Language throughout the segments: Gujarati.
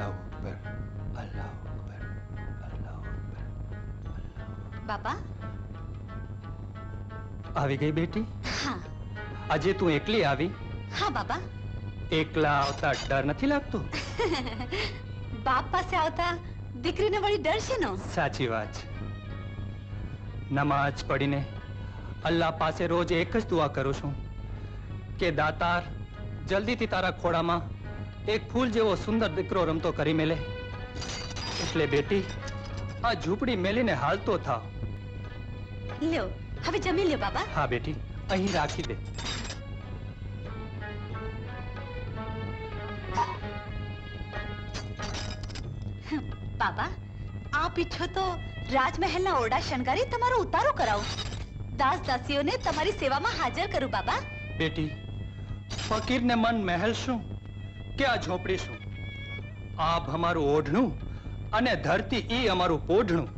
अल्लाह अकबर, अल्लाह अकबर, अल्लाह अकबर। बापा આવી ગઈ બેટી? હા આજે તું એકલી આવી? હા બાપા એકલા આવતા ડર નથી લાગતો? બાપ પાસે આવતા દીકરીને વળી ડર છે નો? સાચી વાત છે. નમાજ પડીને અલ્લાહ પાસે રોજ એક જ દુઆ કરું છું કે દાતાર જલ્દીથી તારા ખોળામાં એક ફૂલ જેવો સુંદર દીકરો રમતો કરી મેલે. એટલે બેટી આ ઝૂંપડી મેલીને હાલતો થાવ. લ્યો હવે જમી લ્યો બાબા. હા બેટી અહીં રાખી દે. બાબા આપ ઈચ્છો તો રાજમહેલના ઓરડા શણગારી તમારો ઉતારો કરાવું. દાસ દાસીઓને તમારી સેવામાં હાજર કરું બાબા. બેટી ફકીરને મન મહેલ શું કે આ ઝોપડી શું? આપ અમારું ઓઢણું અને ધરતી ઈ અમારું પોઢણું.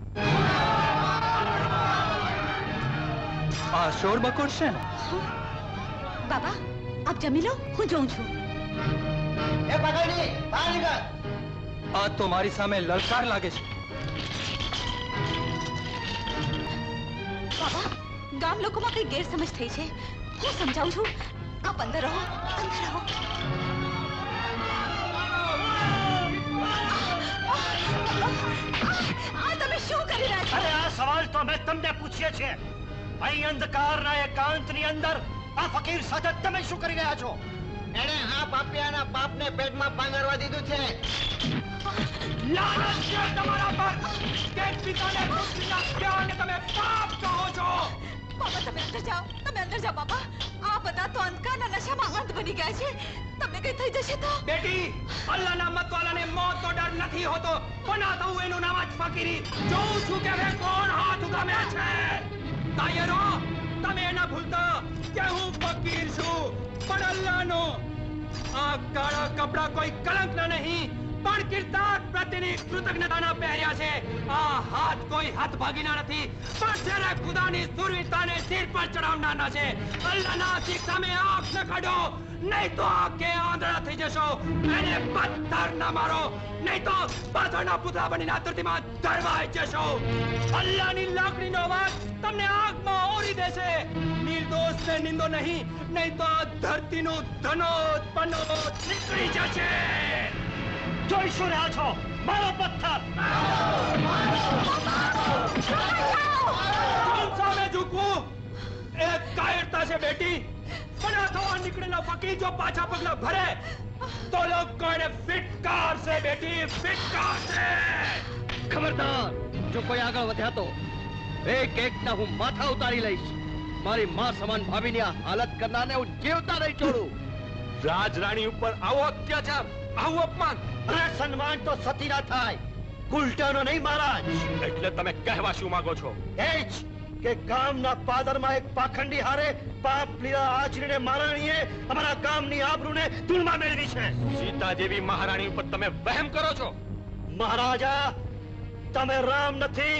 આ શોર બકોર છે ને? બાબા આપ જમી લો હું જોઉં છું. એ પકડી બહાર નીકળ. આ તો મારી સામે લલકાર લાગે છે. બાબા ગામ લોકોમાં કઈ ગેરસમજ થઈ છે. હું સમજાવું છું. આપ અંદર રહો અંદર રહો. આ તમે શું કરી રહ્યા છો? અરે આ સવાલ તો મેં તમને પૂછ્યો છે. અહીં અંધકારના એકાંતની અંદર આ ફકીર સાથે તમે શું કરી રહ્યા છો? એણે આ પાપિયાના બાપને પેટમાં પાંગરવા દીધું છે. લાનત છે તમારા પર કે પિતાને પુત્રી નાખ્યા અને તમે પાપ કહો છો. બાબા તમે અંદર જાઓ બાબા. આ બધા તો અંધકારના નશામાં અંધ બની ગયા છે. તમને કઈ થઈ જશે તો? બેટી અલ્લાહના મતવાલાને મોતનો ડર નથી હોતો. કોના થવું એનું નામ જ ફકીરી. જોઉં છું કે હવે કોણ હાથ ઉગામે છે. તાયરો તમે ના ભૂલતા કે હું ફકીર છું પણ અલ્લાહનો. આ કાળા કપડા કોઈ કલંકના નહીં પણ કિરદાર પ્રત્યેની કૃતજ્ઞતાના પહેર્યા છે. આ હાથ કોઈ હાથ ભાગીના નથી પણ જ્યારે ખુદાની સુરવીરતાને સિર પર ચડાવનારના છે. અલ્લાહના શીખ સામે આંખ ન કાઢો નહીં તો આંખે આંધળા થઈ જશો. એને પથ્થર ના મારો નહીં તો પાછળના પુતળા બનીને ધરતીમાં ધરવાઈ જશો. અલ્લાહની લાકડીનો અવાજ તમને આગમાં ઓરી દેશે. નિર્દોષને નિંદો નહીં તો આ ધરતીનું ધનોત પનોત નીકળી જશે. જોઈ શું રહ્યા છો? મારો પથ્થર. કોણ સામે ઝૂકવું એ કાયરતા છે બેટી. પણ આ થવા નીકળેલા ફકીર જો પાછા પગલા ભરે તો લોકો એને ફિટકારશે બેટી, ફિટકારશે. ખબરદાર જો કોઈ આગળ વધ્યા તો એક એકના હું માથા ઉતારી લઈશ. મારી માં સમાન ભાભીની આ હાલત કરનારને હું જીવતા નહીં છોડું. રાજરાણી ઉપર આવો અત્યાચાર, આવું અપમાન. અરે સન્માન તો સતીના થાય, ઉલટાનો નહીં મહારાજ. એટલે તમે કહેવા શું માંગો છો? એ જ કે ગામના પાદરમાં એક પાખંડી હારે પાપ લીધા આચરીને મહારાણીએ અમારા ગામની આબરૂને ધૂળમાં મેળવી છે. સીતા જેવી મહારાણી ઉપર તમે વહેમ કરો છો. મહારાજા તમે રામ નથી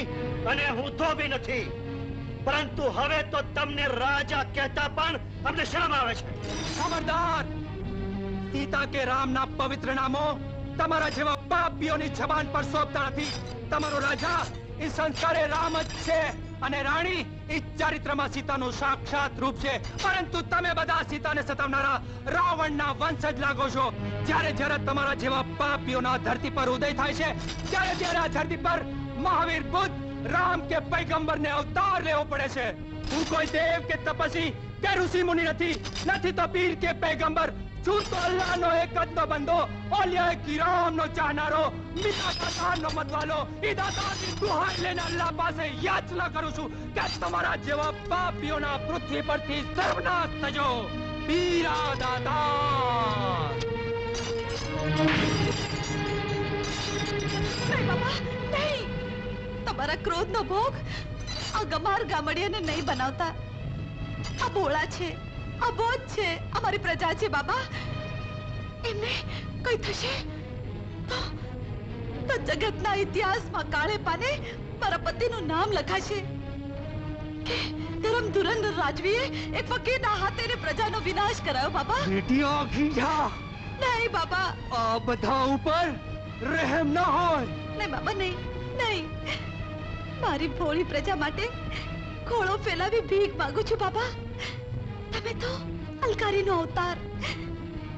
અને હું ધોબી નથી, પરંતુ હવે તો તમને રાજા કહેતા પણ અમને શરમ આવે છે. ખબરદાર! સીતા કે રામના પવિત્ર નામો તમારા જેવા પાપીઓની જબાન પર સોંપતા નથી. તમારો રાજા એ સંસ્કારે રામ જ છે અને રાણી એ ચારિત્રમાં સીતાનું સાક્ષાત રૂપ છે. પરંતુ તમે બધા સીતાને સતાવનારા રાવણના વંશજ લાગો છો. જ્યારે તમારા જેવા પાપીઓના ધરતી પર ઉદય થાય છે ત્યારે આ ધરતી પર મહાવીર બુદ્ધ રામ કે પૈગંબરને અવતાર લેવો પડે છે. હું કોઈ દેવ કે તપસ્વી કે ઋષિ મુનિ નથી તો પીર કે પૈગંબર છું. તો અલ્લાહનો એક જ બંદો, ઓલિયા કિરામનો ચાહનારો, મિતા કાતારનો મતવાલો. એ દાતાની દુહાઈ લઈને અલ્લાહ પાસે યાચના કરું છું કે તમારા જેવા પાપીઓના પૃથ્વી પરથી સર્વનાશ થજો. પીરા દાતા. નહીં બાબા નહીં. તમારા ક્રોધનો ભોગ આ ગમાર ગામડિયાને નહીં બનાવતા. આ ભોળા છે, આ બોધ છે, અમારી પ્રજા છે બાબા. એમને કઈ થશે તો જગતના ઇતિહાસમાં કાળે પાને મારા પતિનું નામ લખાશે કે ધરમ ધુરંધર રાજવીએ એક ફકીરના હાથે પ્રજાનો વિનાશ કરાયો બાબા. બેટી આખી જા. નહીં બાબા. આ બધા ઉપર રહેમ ન હોય. નહીં બાબા, નહીં નહીં. મારી ભોળી પ્રજા માટે ખોળો ફેલાવી ભીખ માંગુ છું બાબા. તમે તો અલકારીનો અવતાર.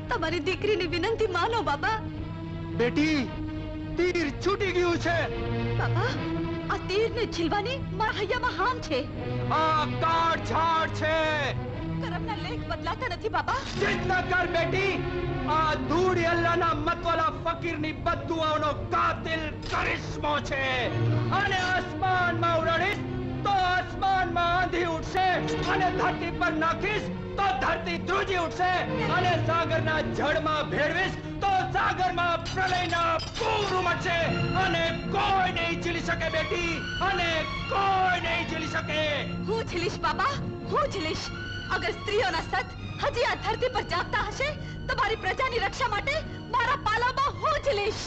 તમારી દીકરીની વિનંતી માનો બાબા. બેટી, તીર છૂટી ગયું છે. બાબા, આ તીરને ઝીલવાની મારા હૈયામાં હામ છે. આ કાળ ઝાડ છે. કરમના લેખ બદલાતા નથી બાબા. જીદ ન કર બેટી. આ ધૂળી અલ્લાહના મતવાલા ફકીરની બદદુઆઓનો કાતિલ કરિશ્મો છે. અને આસમાનમાં ઉડાડીશ તો આસમાનમાં આંધી ઉઠશે, અને ધરતી પર નાખીશ તો ધરતી ધ્રુજી ઉઠશે, અને સાગરના જળમાં ભેળવીશ તો સાગરમાં પ્રલયના પૂર ઉમટશે, અને કોઈ નહીં ઝીલી શકે બેટી, અને કોઈ નહીં ઝીલી શકે. હું ઝીલીશ બાબા, હું ઝીલીશ. અગર સ્ત્રીઓના સત હજી આ ધરતી પર જાગતા હશે તો મારી પ્રજાની રક્ષા માટે મારા પાલામાં હું ઝીલીશ.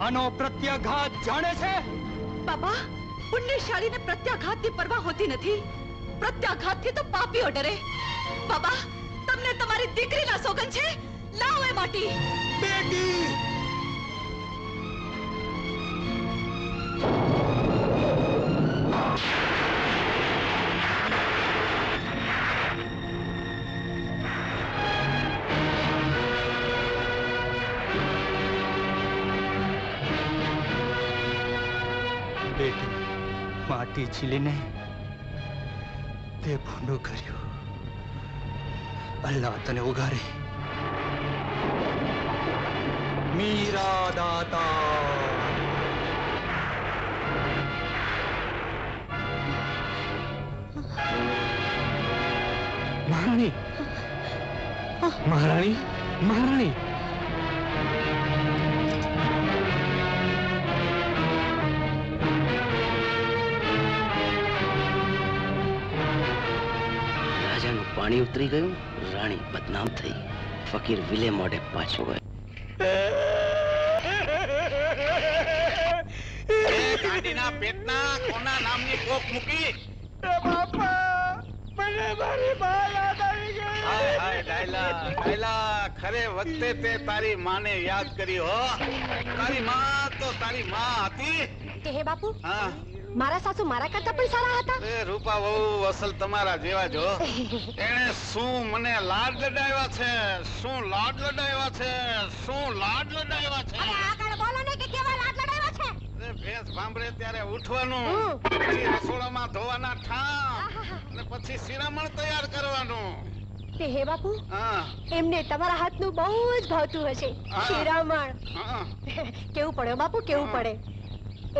આનો પ્રત્યાઘાત જાણે છે? બાબા, પુણ્યશાળીને પ્રત્યાઘાતની પરવા હોતી નથી. પ્રત્યાઘાતથી તો પાપીઓ ડરે. બાબા, તમને તમારી દીકરીના સોગંદ છે. લાવો એ માટી. બેટી, બેટી, માટી છીલીને તે ભૂંડું કર્યું. અલ્લાહ તને ઉગારે. મીરા દાતા. મહારાણી, મહારાણી, મહારાણી. રાજાનું પાણી ઉતરી ગયું, રાણી બદનામ થઈ, ફકીર વિલે મોઢે પાછો ગયો. ગાંડીના પેટના કોના નામની કોક મૂકી. હાય હાય ડાયલા, ડાયલા, ખરે વખતે તે તારી માને યાદ કરી હો. તારી માં તો તારી માં હતી. કે હે બાપુ, હા, મારા સાસુ મારા કરતા પણ સારા હતા. એ રૂપા બહુ અસલ તમારા જેવા જો. એને શું મને લાડ લડાવ્યા છે, શું લાડ લડાવ્યા છે, શું લાડ લડાવ્યા છે. હવે આગળ બોલો ને કે કેવા લાડ લડાવ્યા છે. અરે ભેંસ ભાંભરે ત્યારે ઉઠવાનું, પછી રસોડામાં ધોવાના ઠામ, અને પછી શિરામણ તૈયાર કરવાનું. તે હે બાપુ, હા, એમને તમારા હાથનું બહુ જ ભાવતું હશે. હા. શિરામણ હા. કેવું પડે હો બાપુ, કેવું પડે.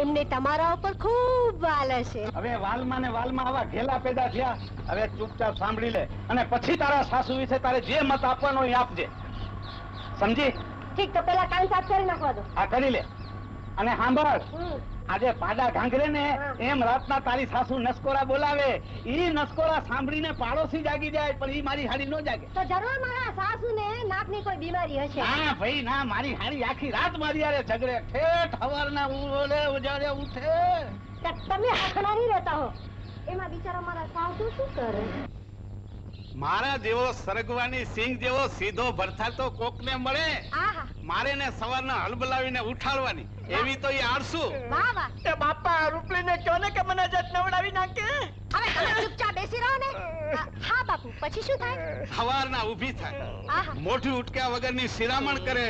એમને તમારા ઉપર ખૂબ વાલ હશે. હવે વાલમાં ને વાલમાં આવા ઘેલા પેદા થયા. હવે ચૂપચાપ સાંભળી લે, અને પછી તારા સાસુ વિશે તારે જે મત આપવાનો એ આપજે. સમજી? ઠીક, તો પેલા કાન સાફ કરી નાખવા દો. આ કરી લે. અને સાંભળ, હમ. આજે પાડા ઘાંઘરે ને હા. એમ રાતના તારી સાસુ નસકોરા બોલાવે. ઈ નસકોરા સાંભળીને પાડોશી જાગી જાય, પણ ઈ મારી હાડી નો જાગે. તો જરૂર મારા સાસુને નાકની કોઈ બીમારી હશે. ના ભાઈ ના, મારી હાડી આખી રાત મારી હારે ઝઘડે, ઠેઠ હવારના ઓલે ઉજાડે ઉઠે. તો તમે હખણા નહીં રહેતા હો. એમાં બિચારા મારા સાસુ શું કરે? મારા જેવો સરગવાની સિંગ જેવો સીધો ભરથાતો કોકને મળે. આહા, મારે ને સવારના હલબલાવીને ઉઠાડવાની, એવી તો એ આળસુ. વાહ વાહ. એ બાપા, રૂપલીને કહો ને કે મને જટ નવડાવી નાખે. હવે તમે ચૂપચાપ બેસી રહો ને. હા બાપુ, પછી શું થાય? સવારના ઊભી થાય, આહા, મોઢું ઉટક્યા વગરની શિરામણ કરે,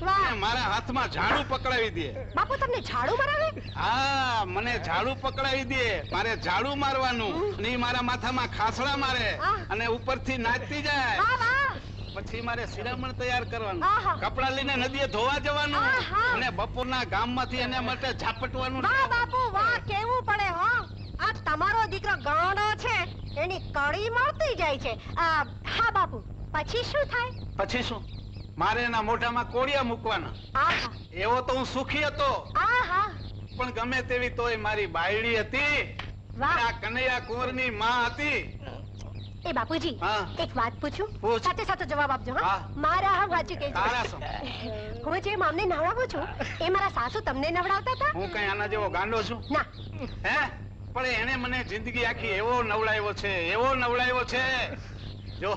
વાહ. અને મારા હાથમાં ઝાડુ પકડાવી દે. બાપુ તમને ઝાડુ મરાવે? હા, મને ઝાડુ પકડાવી દે, મારે ઝાડુ મારવાનું, અને ઈ મારા માથામાં ખાસડા મારે, આહ. અને ઉપરથી નાચતી જાય. વાહ વાહ. પછી મારે શિરામણ તૈયાર કરવાનું, આહા. કપડા લઈને નદીએ ધોવા જવાનું, આહા. અને બપોરના ગામમાંથી એને માટે ઝાપટવાનું. વાહ બાપુ વાહ, કેવું પડે હો. આ તમારો દીકરો ગાંડો છે, એની કડી મળતી જાય છે. હા બાપુ, પછી શું થાય? પછી શું? મારે એના મોઢામાં કોળિયા મૂકવાના. આહા, એવો તો હું સુખી હતો, આહા, પણ ગમે તેવી તોય મારી બાયડી હતી. વાહ. આ કનૈયા કુંવરની માં હતી. એ બાપુજી, હા. એક વાત પૂછું? પૂછ. સાથે સાથે જવાબ આપજો. હા, હા. મારા હા સાચું તારા કહેજો. શું? હું જે મામને નવડાવું છું એ મારા સાસુ તમને નવડાવતા હતા? હું કઈ આના જેવો ગાંડો છું? ના. હે? પણ એને મને જિંદગી આખી એવો નવડાવ્યો છે, એવો નવડાવ્યો છે. જો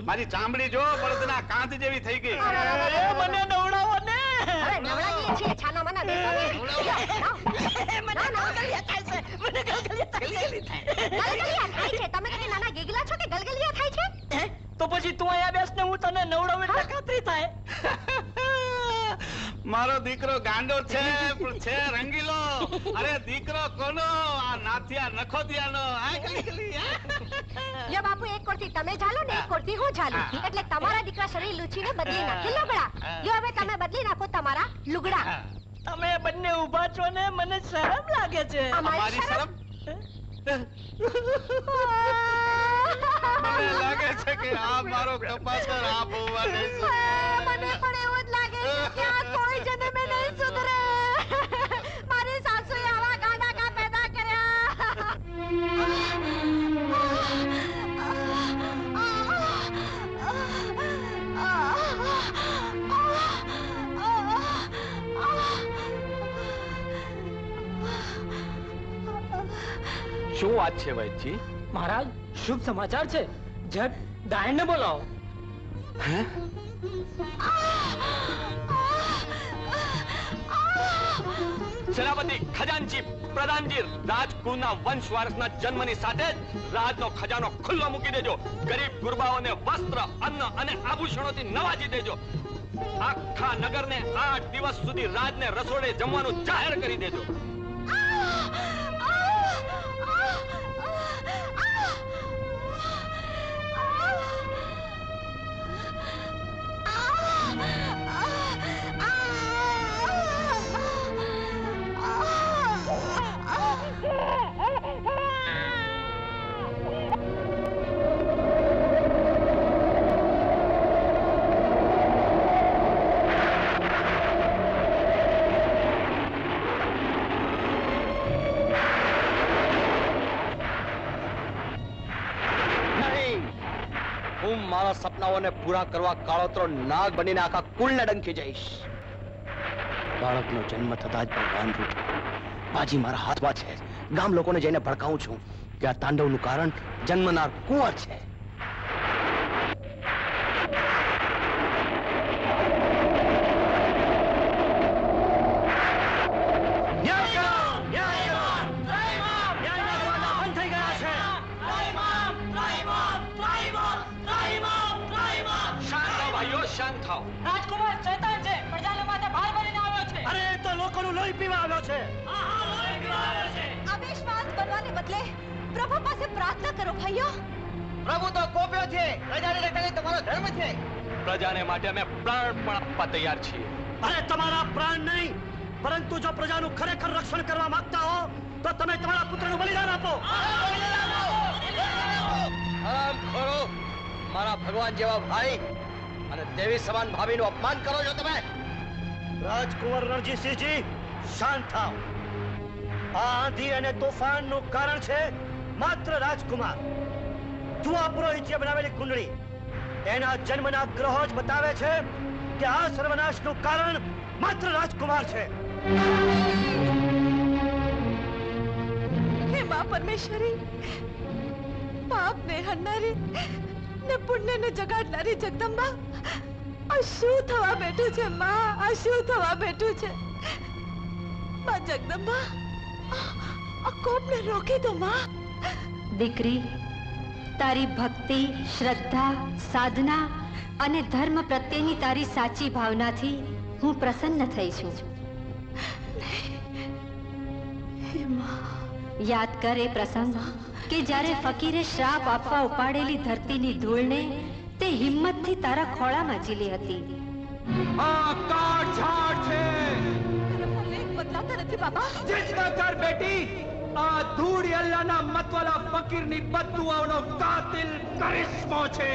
મારી ચામડી જો બળદના કાંત જેવી થઈ ગઈ. મને નવડાવો ને. હવે નવડાવીએ છીએ છાના માના. ગલગલિયા થાય છે. તમે કદી નાના ગેગલા છો કે ગલગલિયા થાય છે? તો પછી તું અહીંયા બેસ ને હું તને નવડાવું એટલે ખાતરી થાય. મારો દીકરો ગાંડો છે પણ છે રંગીલો. અરે દીકરો કોનો? આ નાથિયા નખોદિયાનો. આ ગલી ગલી, હા? લ્યો બાપુ, એક કોરથી તમે ઝાલો ને એક કોરથી હું ઝાલું. એટલે તમારા દીકરા શરીર લૂછીને બદલી નાખે લુગડા. લ્યો હવે તમે બદલી નાખો તમારા લુગડા. તમે બંને ઊભા છો ને મને શરમ લાગે છે. અમારી શરમ? મને લાગે છે કે આ મારો કપાસર આ બોવા નહીં સુધરે. મને પણ એવું જ લાગે છે કે આ કોઈ જન્મે નહીં સુધરે. મારી સાસુએ આવા ગાંડા કા પેદા કર્યા. શું વાત છે વૈદજી? મહારાજ, શુભ સમાચાર છે. ઝટ ડાયણને બોલાવો. સેનાપતિ, ખજાનચી, પ્રધાનજી, રાજકુળના વંશ વારસના જન્મની સાથે જ રાજનો ખજાનો ખુલ્લો મૂકી દેજો. ગરીબ ગુરબાઓને વસ્ત્ર, અન્ન અને આભૂષણોથી નવાજી દેજો. આખા નગરને 8 દિવસ સુધી રાજને રસોડે જમવાનું જાહેર કરી દેજો. હું મારા સપનાઓને પૂરા કરવા કાળોતરો નાગ બનીને આખા કુળને ડંકી જઈશ. બાળકનો જન્મ થતા જ ભગવાન રૂઠ્યો. બાજી મારા હાથમાં છે. ગામ લોકોને જઈને ભડકાવું છું કે આ તાંડવનું કારણ જન્મનાર કુંવર છે. શાંત થાઓ. રાજકુમાર શૈતાન છે. પ્રજાને માથે ભાર બનીને આવ્યો છે. અરે એ તો લોકોનું લોહી પીવા આવ્યો છે. અવિશ્વાસ બનવાને બદલે પ્રભુ પાસે પ્રાર્થના કરો ભાઈઓ. પ્રભુ તો કોપ્યો છે. પ્રજાને રક્ષણ તમારો ધર્મ છે. પ્રજાને માટે અમે પ્રાણ પણ આપવા તૈયાર છીએ. અરે તમારા પ્રાણ નહીં, પરંતુ જો પ્રજાનું ખરેખર રક્ષણ કરવા માંગતા હો તો તમે તમારા પુત્રનું બલિદાન આપો. આમ ખરો, મારા ભગવાન જેવા ભાઈ અને દેવી સમાન ભાભીનું અપમાન કરો છો તમે. રાજકુંવર રણજીતસિંહજી, શાંત થાઓ. આ આંધી અને તોફાનનું કારણ છે માત્ર રાજકુમાર. જુઓ પુરોહિતે બનાવેલી કુંડળી. એના જન્મના ગ્રહો જ બતાવે છે કે આ સર્વનાશનું કારણ માત્ર રાજકુમાર છે. હે મા પરમેશ્વરી, પાપને હરનારી ને પુણ્યને જગાડનારી જગદંબા, આ શું થવા બેઠું છે માં? આ શું થવા બેઠું છે? માં જગદંબા, આ કોપને રોકી દો માં. દીકરી, તારી ભક્તિ, શ્રદ્ધા, સાધના અને ધર્મ પ્રત્યેની તારી સાચી ભાવનાથી હું પ્રસન્ન થઈ છું. યાદ કર એ પ્રસંગ કે જ્યારે ફકીરે શ્રાપ આપવા ઉપાડેલી ધરતીની ધૂળને તે હિંમતથી તારા ખોળામાં ઝીલી હતી. આ કાળઝાળ છે. બદલાતા નથી બાબા. ચિંતા કર બેટી. આ ધૂળી અલ્લાહના મતવાલા ફકીરની બદદુઆઓનો કાતિલ કરિશ્મો છે.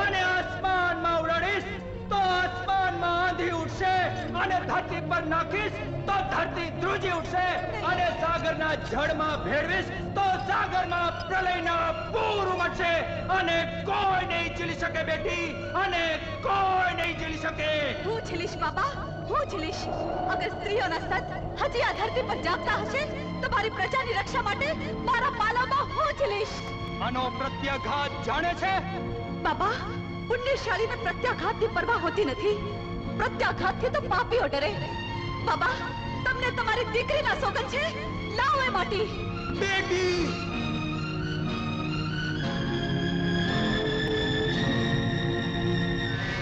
અને આસમાનમાં ઉડાડીશ તો આસમાનમાં આંધી ઉઠશે, અને ધરતી પર નાખીશ તો ધરતી ધ્રુજી ઉઠશે, અને સાગરના જળમાં ભેળવીશ તો સાગરમાં પ્રલયના પૂર ઉમટશે, અને કોઈ નહીં ઝીલી શકે બેટી, અને કોઈ નહીં ઝીલી શકે. હું ઝીલીશ બાબા, હું ઝીલીશ. અગર સ્ત્રીઓના સત હજી આ ધરતી પર જાગતા હશે તો મારી પ્રજાની રક્ષા માટે મારા પાલામાં હું ઝીલીશ. આનો પ્રત્યાઘાત જાણે છે? બાબા, પુણ્યશાળીને પ્રત્યાઘાતની પરવા હોતી નથી. પ્રત્યાઘાતથી તો પાપીઓ ડરે. બાબા, તમને તમારી મારી દીકરીના સોગંદ છે. લાવો એ માટી. બેટી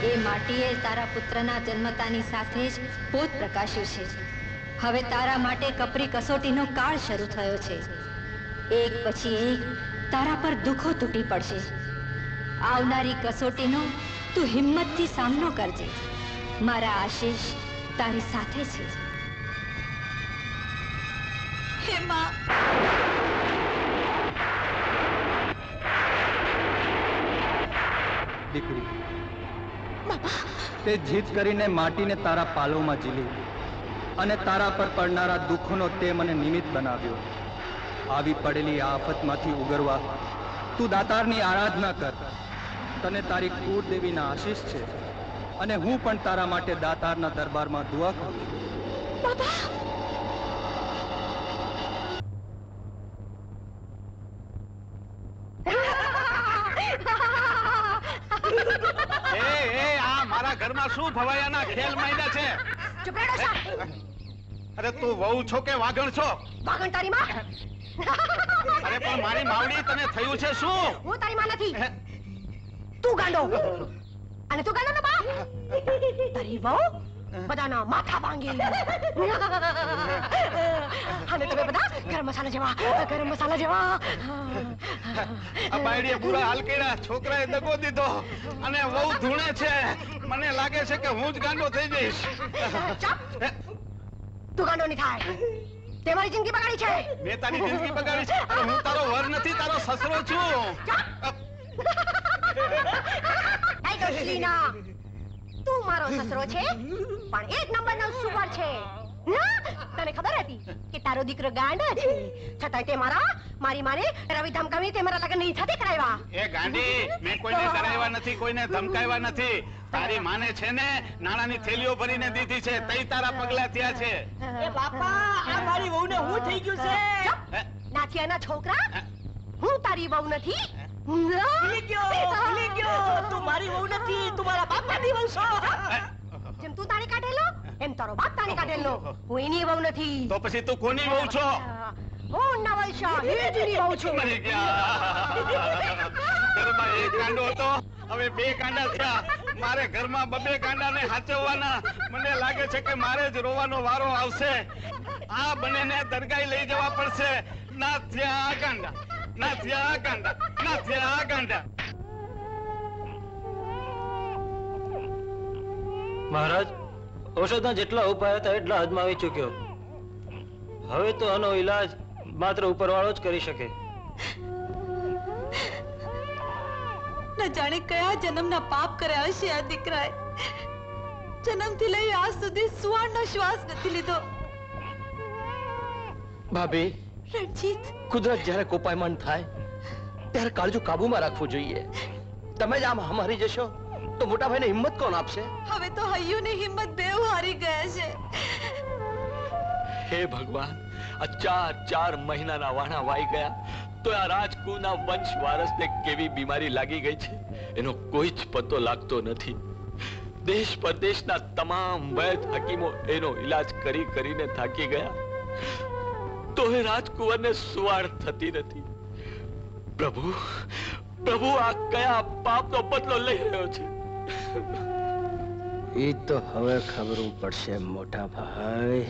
એ માટીએ તારા પુત્રના જન્મતાની સાથે જ પોત પ્રકાશ્યું છે. હવે તારા માટે કપરી કસોટીનો કાળ શરૂ થયો છે. એક પછી એક તારા પર દુઃખો તૂટી પડશે. આવનારી કસોટીનો તું હિંમતથી સામનો કરજે. મારા આશીષ તારી સાથે છે. હે માં, દીકરી તે જીત કરીને માટીને તારા પાલોમાં ઝીલી અને તારા પર પડનારા દુઃખોનો તે મને નિમિત્ત બનાવ્યો. આવી પડેલી આ આફતમાંથી ઉગરવા તું દાતારની આરાધના કર. તને તારી કુળદેવીના આશીષ છે અને હું પણ તારા માટે દાતારના દરબારમાં દુઆ કરું છું. આ મારા ઘરમાં શું ભવાયાના ખેલ માંડ્યા છે? ચૂપ રહો ડોશા. અરે તું વહુ છો કે વાગણ છો? વાગણ તારી માં. અરે પણ મારી માવડી, તને થયું છે શું? હું તારી માં નથી. તું ગાંડો. અને તું ગાંડો ને બા. તારી વહુ બધાના માથા ભાંગી. અને તમે બધા ગરમ મસાલા જેવા. આ બાયડીએ પૂરા હાલ કર્યા. છોકરાએ દગો દીધો અને વહુ ધૂણે છે. મને લાગે છે કે હું જ ગાંડો થઈ જઈશ. તું ગાંડો નહીં થાય. તે મારી જિંદગી બગાડી છે. મેં તારી જિંદગી બગાડી છે? અરે હું તારો વર નથી, તારો સસરો છું. એ ડોશલીના, તું મારો સસરો છે પણ એક નંબરનો સુવર છે. તને ખબર હતી કે તારો દીકરો ગાંડો છે, છતાં તે મારી માને રવિ ધમકાવી તે મારા લગ્ન નહીં સાથે કરાવ્યા. એ ગાંડી, મેં કોઈને કરાવ્યા નથી, કોઈને ધમકાવ્યા નથી. તારી માને છે ને નાણાની થેલીઓ ભરીને દીધી છે, તઈ તારા પગલા થયા છે. એ બાપા, આ મારી વહુને હું થઈ ગયું છે. નાથિયાના છોકરા, હું તારી વહુ નથી. ભૂલી ગયો. તું મારી વહુ નથી, તું મારા બાપાની વહુ છો. જેમ તું તારી કાઢેલો એમ તારો બાપ તારી કાઢેલો. હું એની વહુ નથી. તો પછી તું કોની વહુ છો? હું નવલ શાહીની વહુ છું. મરી ગયા. ઘરમાં એક ગાંડો હતો, હવે બે ગાંડા થયા. મારે ઘરમાં બબે ગાંડાને હાચવવાના. મને લાગે છે કે મારે જ રોવાનો વારો આવશે. આ બંનેને દરગાહે લઈ જવા પડશે. ના થયા આ ગાંડા, ના થયા આ ગાંડા, ના થયા આ ગાંડા. મહારાજ, ઔષધના જેટલા ઉપાય હતા એટલા અજમાવી ચૂક્યો. હવે તો આનો ઈલાજ માત્ર ઉપરવાળો જ કરી શકે. ન જાણે કયા જન્મના પાપ કર્યા હશે આ દીકરાએ. જન્મથી લઈ આજ સુધી સુવાળનો શ્વાસ નથી લીધો. ભાભી, રણજીત, કુદરત જ્યારે કોપાયમાન થાય ત્યારે કાળજું કાબુમાં રાખવું જોઈએ. તમે જ આમ હમારી જશો તો મોટા ભાઈને હિંમત કોણ આપશે? હવે તો હૈયુની હિંમત બેવ હારી ગયા છે. હે ભગવાન, આ ચાર મહિનાના વાણા વાઈ ગયા તો આ રાજકુળના વંશ વારસને કેવી બીમારી લાગી ગઈ છે એનો કોઈ જ પતો લાગતો નથી. દેશ પરદેશના તમામ વૈદ હકીમો એનો ઈલાજ કરીને થાકી ગયા તો એ રાજકુંવરને સુવાડ થતી નથી. પ્રભુ આ કયા પાપનો બદલો લઈ રહ્યો છે? એ તો હવે ખબર પડશે મોટા ભાઈ.